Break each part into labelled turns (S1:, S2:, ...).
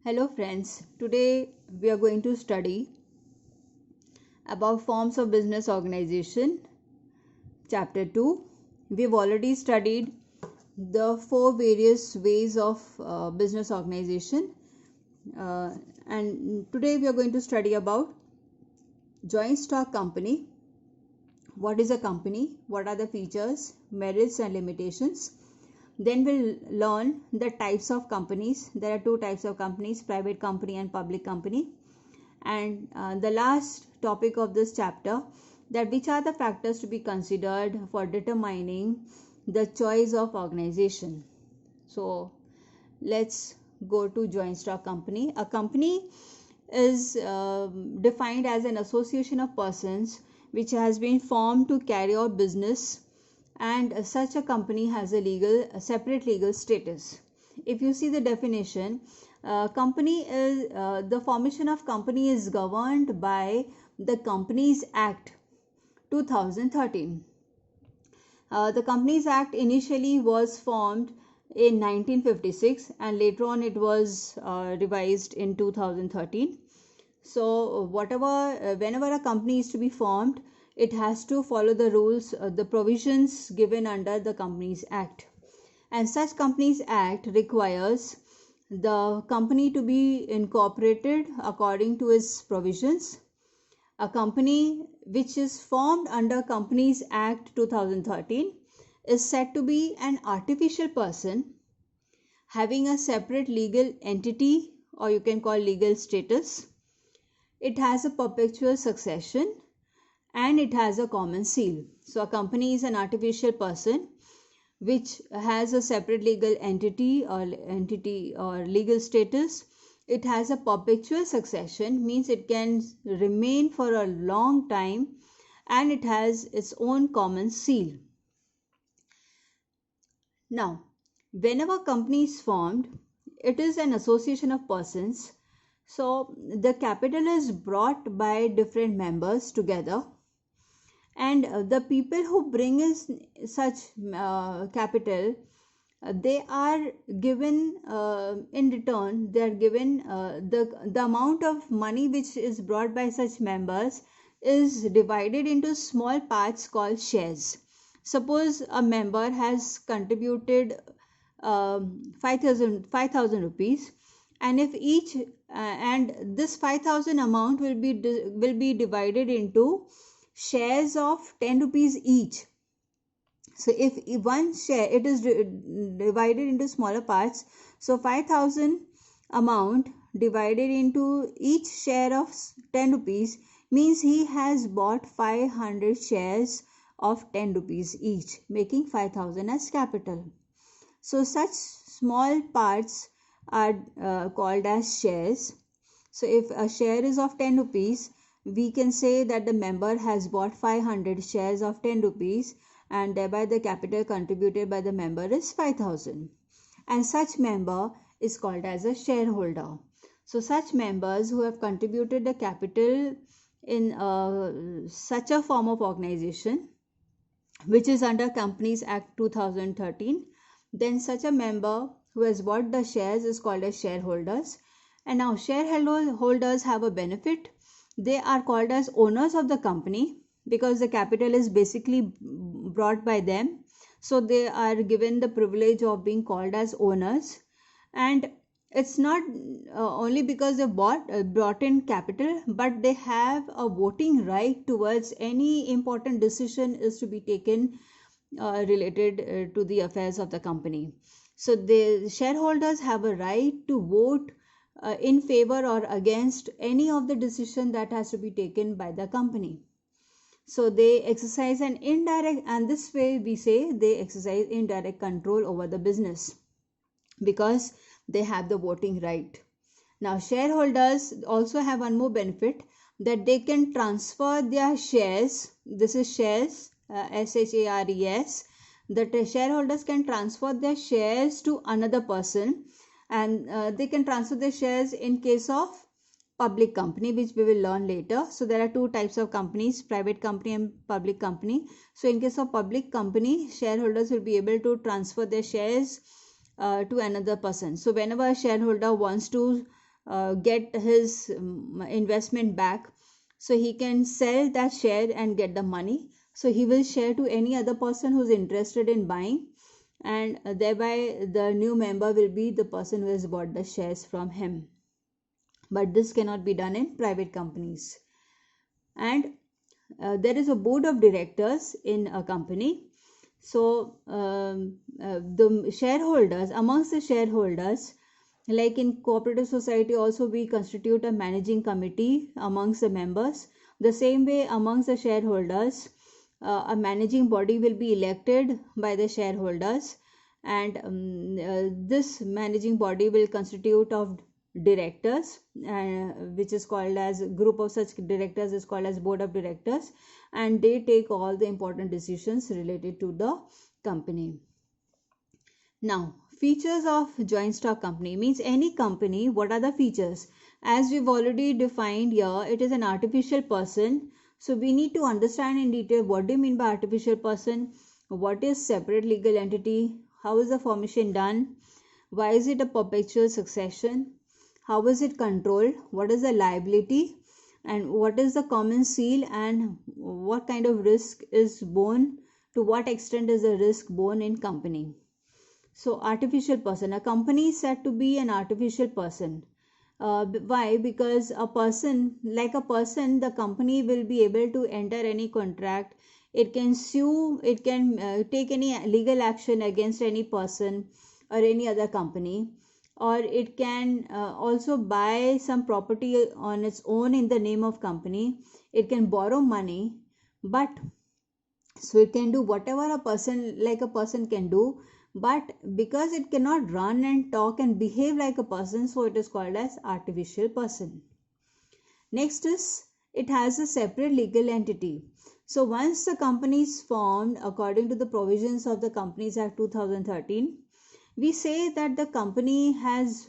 S1: Hello friends, today we are going to study about forms of business organization, chapter 2. We've already studied the four various ways of business organization and today we are going to study about joint stock company. What is a company? What are the features, merits and limitations? Then we'll learn the types of companies. There are two types of companies, private company and public company. And the last topic of this chapter, that which are the factors to be considered for determining the choice of organization. So let's go to joint stock company. A company is defined as an association of persons which has been formed to carry out business, and such a company has a separate legal status. If you see the definition, company is the formation of company is governed by the Companies Act 2013. The Companies Act initially was formed in 1956 and later on it was revised in 2013. So whenever a company is to be formed, it has to follow the rules, the provisions given under the Companies Act. And such Companies Act requires the company to be incorporated according to its provisions. A company which is formed under Companies Act 2013 is said to be an artificial person having a separate legal entity, or you can call legal status. It has a perpetual succession and it has a common seal. So a company is an artificial person which has a separate legal entity or legal status. It has a perpetual succession, means it can remain for a long time, and it has its own common seal. Now, whenever a company is formed, it is an association of persons. So the capital is brought by different members together, and the people who bring in such capital, they are given in return, they are given the amount of money which is brought by such members is divided into small parts called shares. Suppose a member has contributed 5,000 rupees, and if each and this 5,000 amount will be divided into shares of 10 rupees each. So if one share, it is divided into smaller parts, so 5,000 amount divided into each share of 10 rupees means he has bought 500 shares of 10 rupees each, making 5,000 as capital. So such small parts are called as shares. So if a share is of 10 rupees, we can say that the member has bought 500 shares of 10 rupees, and thereby the capital contributed by the member is 5,000. And such member is called as a shareholder. So such members who have contributed the capital in such a form of organization which is under Companies Act 2013, then such a member who has bought the shares is called as shareholders. And now shareholders have a benefit. They are called as owners of the company because the capital is basically brought by them. So they are given the privilege of being called as owners. And it's not only because they brought in capital, but they have a voting right towards any important decision is to be taken related to the affairs of the company. So the shareholders have a right to vote in favor or against any of the decision that has to be taken by the company. So they exercise an indirect, and this way we say they exercise indirect control over the business because they have the voting right. Now shareholders also have one more benefit, that they can transfer their shares. This is shares, shares, that the shareholders can transfer their shares to another person, and they can transfer their shares in case of public company, which we will learn later. So there are two types of companies, private company and public company. So in case of public company, shareholders will be able to transfer their shares to another person. So whenever a shareholder wants to get his investment back, so he can sell that share and get the money. So he will share to any other person who's interested in buying, and thereby the new member will be the person who has bought the shares from him. But this cannot be done in private companies. And there is a board of directors in a company. So the shareholders, amongst the shareholders, like in cooperative society also, we constitute a managing committee amongst the members. The same way, amongst the shareholders, a managing body will be elected by the shareholders, and this managing body will constitute of directors, which is called as group of such directors is called as board of directors, and they take all the important decisions related to the company. Now, features of joint stock company means any company. What are the features? As we've already defined here, it is an artificial person. So we need to understand in detail what do you mean by artificial person, what is separate legal entity, how is the formation done, why is it a perpetual succession, how is it controlled, what is the liability, and what is the common seal, and what kind of risk is borne, to what extent is the risk borne in company. So artificial person, a company is said to be an artificial person. Why? Because a person, like a person, the company will be able to enter any contract. It can sue, it can take any legal action against any person or any other company, or it can also buy some property on its own in the name of company. It can borrow money, but so it can do whatever a person, like a person can do, but because it cannot run and talk and behave like a person, so it is called as artificial person. Next is, it has a separate legal entity. So once the company is formed according to the provisions of the Companies Act 2013, we say that the company has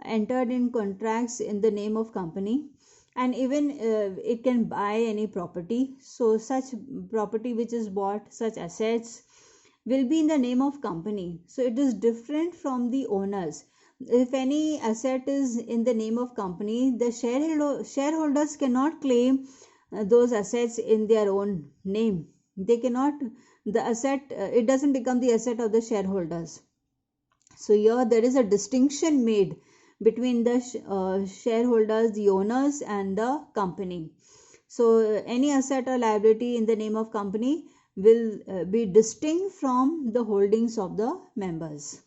S1: entered in contracts in the name of company, and even it can buy any property. So such property which is bought, such assets, will be in the name of company. So it is different from the owners. If any asset is in the name of company, the shareholders cannot claim those assets in their own name. They cannot, the asset, it doesn't become the asset of the shareholders. So here there is a distinction made between the shareholders, the owners, and the company. So any asset or liability in the name of company will be distinct from the holdings of the members.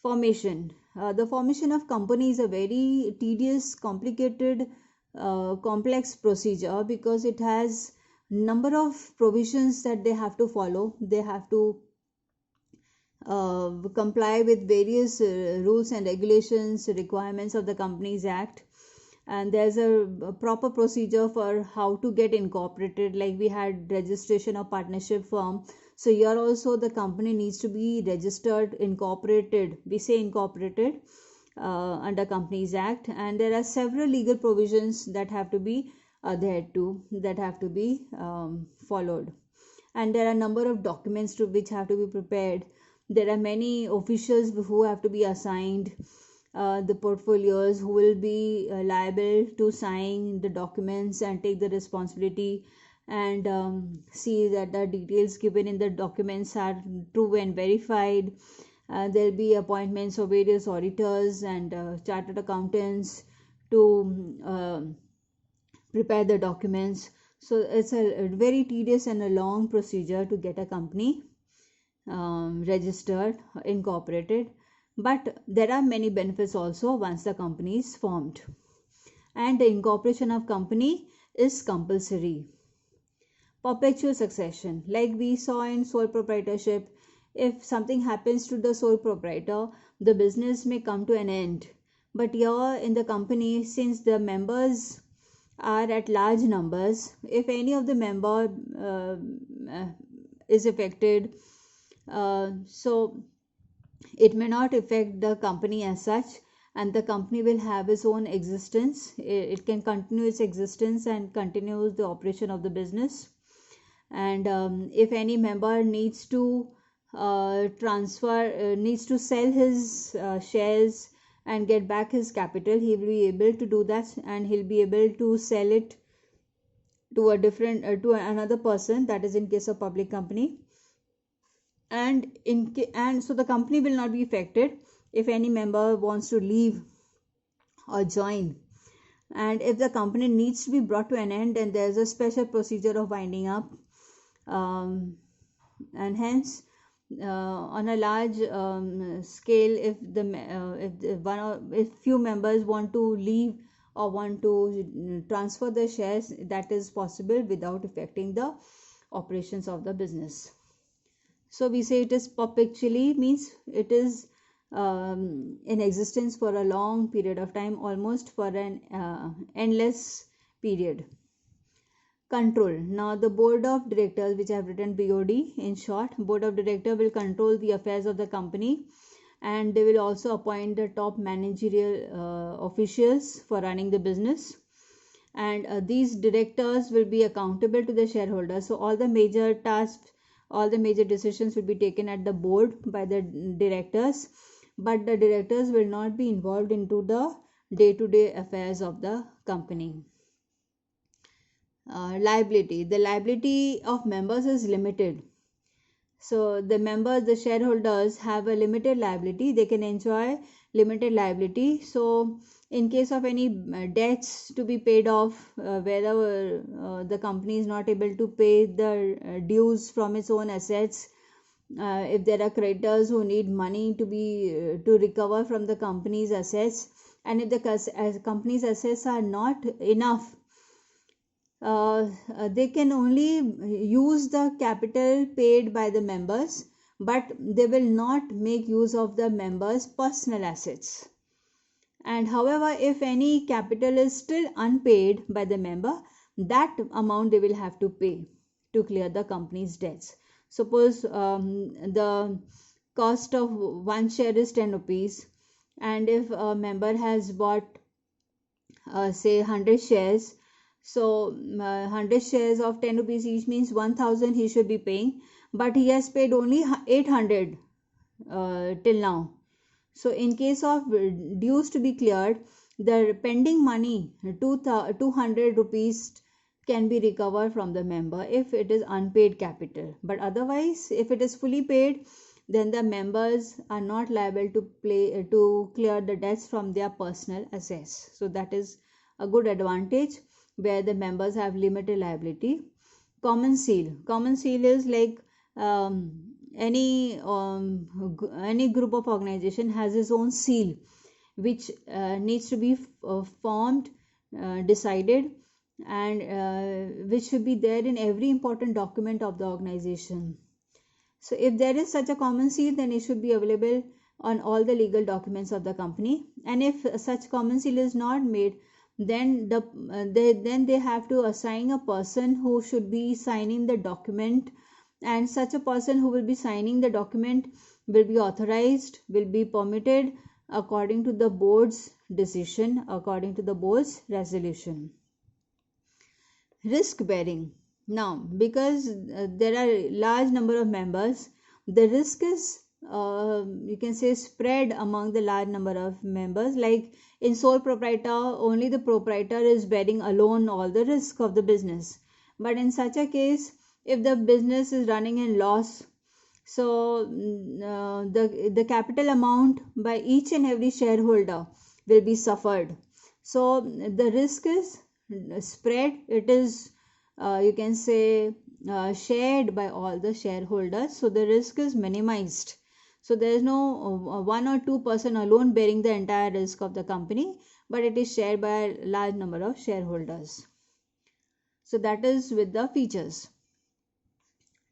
S1: Formation. The formation of company is a very tedious, complicated, complex procedure, because it has number of provisions that they have to follow. They have to comply with various rules and regulations, requirements of the Companies Act, and there's a proper procedure for how to get incorporated. Like we had registration of partnership firm, so here also the company needs to be registered, incorporated. We say incorporated under Companies Act, and there are several legal provisions that have to be adhered to, that have to be followed, and there are a number of documents to which have to be prepared. There are many officials who have to be assigned, the portfolios who will be liable to sign the documents and take the responsibility, and see that the details given in the documents are true and verified. There will be appointments of various auditors and chartered accountants to prepare the documents. So it's a very tedious and a long procedure to get a company registered, incorporated. But there are many benefits also once the company is formed, and the incorporation of company is compulsory. Perpetual succession, like we saw in sole proprietorship, if something happens to the sole proprietor, the business may come to an end. But here in the company, since the members are at large numbers, if any of the member is affected, so it may not affect the company as such, and the company will have its own existence. It can continue its existence and continues the operation of the business. And if any member needs to needs to sell his shares and get back his capital, he will be able to do that, and he'll be able to sell it to a different to another person. That is in case of public company. And so the company will not be affected if any member wants to leave or join. And if the company needs to be brought to an end, then there's a special procedure of winding up. And hence, on a large scale, if few members want to leave or want to transfer the shares, that is possible without affecting the operations of the business. So we say it is perpetually, means it is in existence for a long period of time, almost for an endless period. Control. Now the board of directors, which I have written BOD in short, board of directors will control the affairs of the company, and they will also appoint the top managerial officials for running the business. And these directors will be accountable to the shareholders. So all the major tasks, all the major decisions will be taken at the board by the directors, but the directors will not be involved into the day-to-day affairs of the company. Liability. The liability of members is limited. So the members, the shareholders, have a limited liability. They can enjoy limited liability. So in case of any debts to be paid off, wherever the company is not able to pay the dues from its own assets, if there are creditors who need money to recover from the company's assets, and if the company's assets are not enough, they can only use the capital paid by the members, but they will not make use of the members' personal assets. And however, if any capital is still unpaid by the member, that amount they will have to pay to clear the company's debts. Suppose the cost of one share is 10 rupees, and if a member has bought say 100 shares, so 100 shares of 10 rupees each means 1000 he should be paying, but he has paid only 800 till now. So in case of dues to be cleared, the pending money 200 rupees can be recovered from the member if it is unpaid capital. But otherwise, if it is fully paid, then the members are not liable to clear the debts from their personal assets. So that is a good advantage where the members have limited liability. Common seal. Common seal is like any group of organization has its own seal, which needs to be formed, decided, and which should be there in every important document of the organization. So if there is such a common seal, then it should be available on all the legal documents of the company. And if such common seal is not made, then they have to assign a person who should be signing the document, and such a person who will be signing the document will be authorized, will be permitted according to the board's decision, according to the board's resolution. Risk bearing. Now, because there are large number of members, the risk is you can say spread among the large number of members. Like in sole proprietor, only the proprietor is bearing alone all the risk of the business. But in such a case, if the business is running in loss, so the capital amount by each and every shareholder will be suffered. So the risk is spread. It is you can say shared by all the shareholders. So the risk is minimized. So there is no one or two person alone bearing the entire risk of the company, but it is shared by a large number of shareholders. So that is with the features.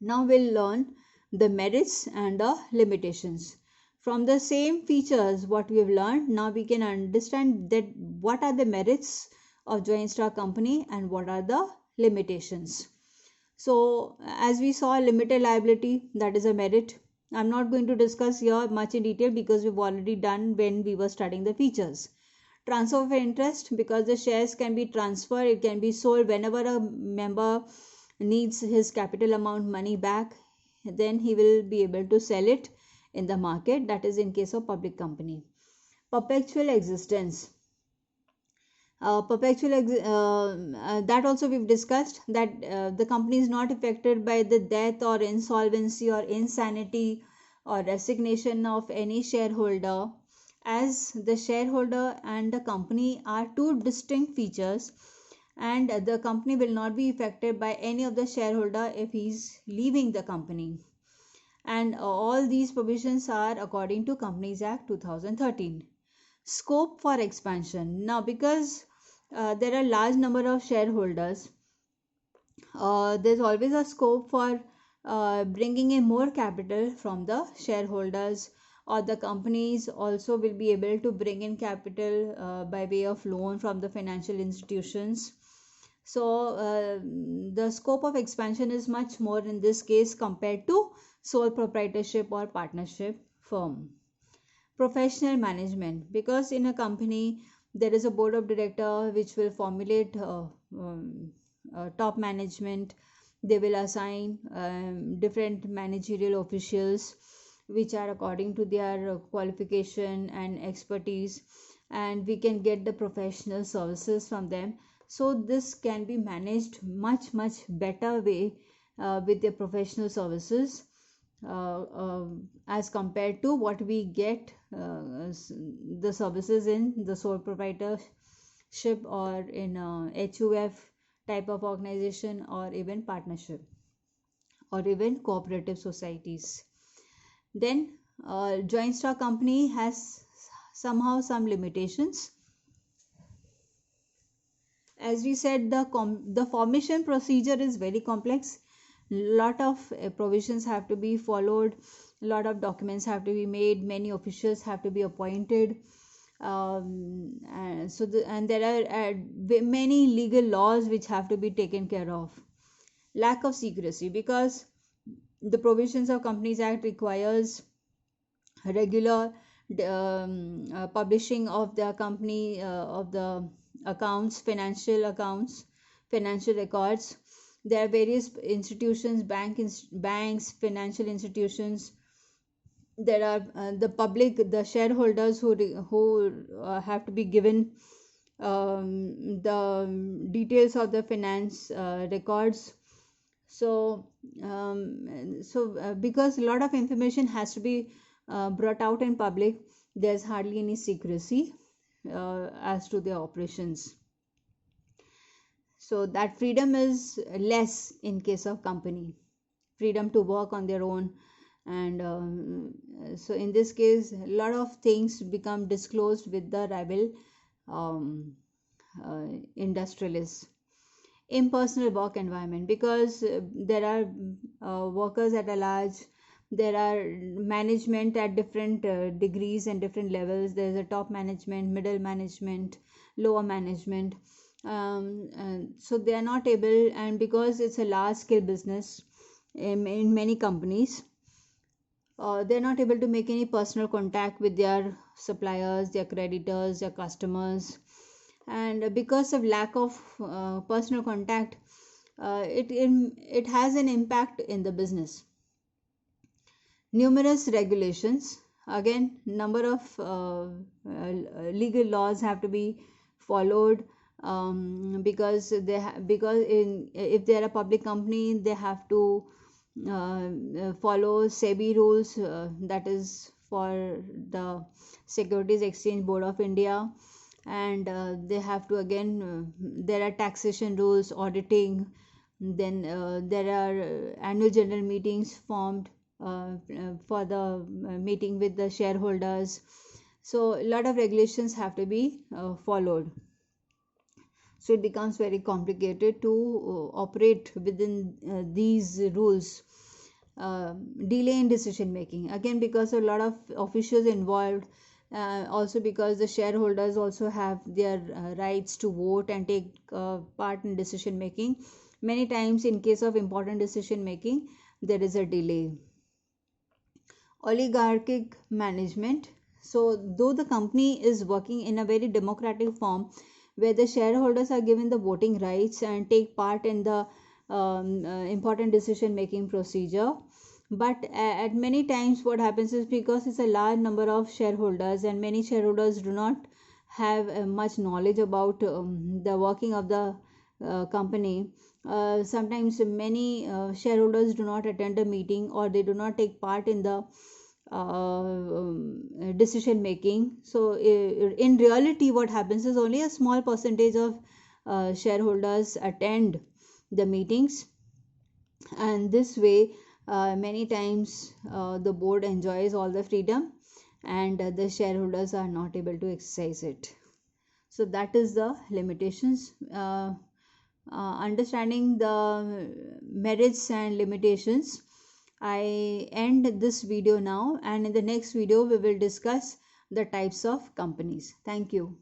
S1: Now we'll learn the merits and the limitations. From the same features what we have learned, now we can understand that what are the merits of joint stock company and what are the limitations. So as we saw, limited liability, that is a merit. I'm not going to discuss here much in detail because we've already done when we were studying the features. Transfer of interest, because the shares can be transferred, it can be sold whenever a member needs his capital amount money back, then he will be able to sell it in the market. That is in case of public company. Perpetual existence. That also we've discussed, that the company is not affected by the death or insolvency or insanity or resignation of any shareholder, as the shareholder and the company are two distinct features, and the company will not be affected by any of the shareholder if he's leaving the company. And all these provisions are according to Companies Act 2013. Scope for expansion. Now, because there are large number of shareholders, there's always a scope for bringing in more capital from the shareholders, or the companies also will be able to bring in capital by way of loan from the financial institutions. So the scope of expansion is much more in this case compared to sole proprietorship or partnership firm. Professional management, because in a company there is a board of director which will formulate top management. They will assign different managerial officials which are according to their qualification and expertise, and we can get the professional services from them. So this can be managed much better way with the professional services as compared to what we get the services in the sole proprietorship or in HUF type of organization, or even partnership, or even cooperative societies. Then joint stock company has somehow some limitations. As we said, the formation procedure is very complex. Lot of provisions have to be followed, lot of documents have to be made, many officials have to be appointed, and there are many legal laws which have to be taken care of. Lack of secrecy, because the provisions of Companies Act requires regular publishing of the company of the accounts, financial records. There are various institutions, banks, financial institutions. There are the public, the shareholders who have to be given the details of the finance records. So because a lot of information has to be brought out in public, there's hardly any secrecy as to the operations. So that freedom is less in case of company, freedom to work on their own. And so in this case, a lot of things become disclosed with the rival industrialists. Impersonal work environment, because there are workers at a large, there are management at different degrees and different levels. There is a top management, middle management, lower management. So they are not able, and because it's a large scale business in many companies, they're not able to make any personal contact with their suppliers, their creditors, their customers. And because of lack of personal contact, it has an impact in the business. Numerous regulations, again number of legal laws have to be followed, because if they are a public company, they have to follow SEBI rules, that is for the Securities Exchange Board of India. And they have to again there are taxation rules, auditing. Then there are annual general meetings formed for the meeting with the shareholders. So a lot of regulations have to be followed. So it becomes very complicated to operate within these rules. Delay in decision making, again because a lot of officials involved, also because the shareholders also have their rights to vote and take part in decision making. Many times in case of important decision making, there is a delay. Oligarchic management. So though the company is working in a very democratic form, where the shareholders are given the voting rights and take part in the important decision making procedure, But at many times what happens is, because it's a large number of shareholders and many shareholders do not have much knowledge about the working of the company, sometimes many shareholders do not attend a meeting, or they do not take part in the decision making. So in reality what happens is, only a small percentage of shareholders attend the meetings, and this way many times the board enjoys all the freedom, and the shareholders are not able to exercise it. So that is the limitations. Understanding the merits and limitations, I end this video now, and in the next video we will discuss the types of companies. Thank you.